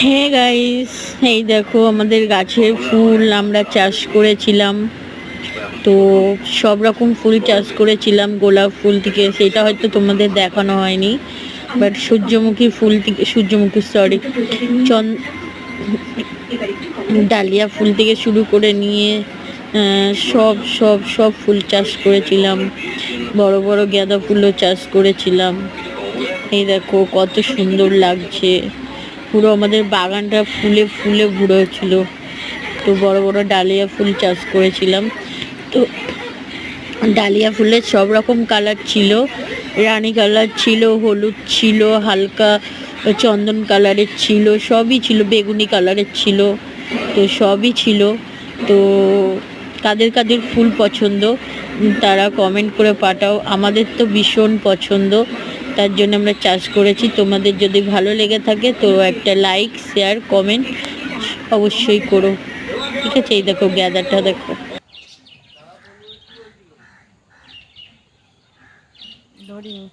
হ্যাঁ গাইস, এই দেখো আমাদের গাছের ফুল আমরা চাষ করেছিলাম। তো সব রকম ফুল চাষ করেছিলাম, গোলাপ ফুল থেকে, সেটা হয়তো তোমাদের দেখানো হয়নি। বাট সূর্যমুখী ফুল থেকে, সূর্যমুখী সরি, চন ডালিয়া ফুল থেকে শুরু করে নিয়ে সব সব সব ফুল চাষ করেছিলাম। বড় বড় গাঁদা ফুলও চাষ করেছিলাম। এই দেখো কত সুন্দর লাগছে, পুরো আমাদের বাগানটা ফুলে ফুলে ভরে ছিল। তো বড় বড় ডালিয়া ফুল চাষ করেছিলাম। তো ডালিয়া ফুলের সব রকম কালার ছিল, রানী কালার ছিল, হলুদ ছিল, হালকা চন্দন কালারের ছিল, সবই ছিল, বেগুনি কালারের ছিল। তো সবই ছিল। তো কাদের কাদের ফুল পছন্দ তারা কমেন্ট করে পাঠাও। আমাদের তো ভীষণ পছন্দ, তার জন্য আমরা চাষ করেছি। তোমাদের যদি ভালো লেগে থাকে তো একটা লাইক, শেয়ার, কমেন্ট অবশ্যই করো। ঠিক আছে, এই দেখো গ্যাদারটা দেখো। ধরিনি।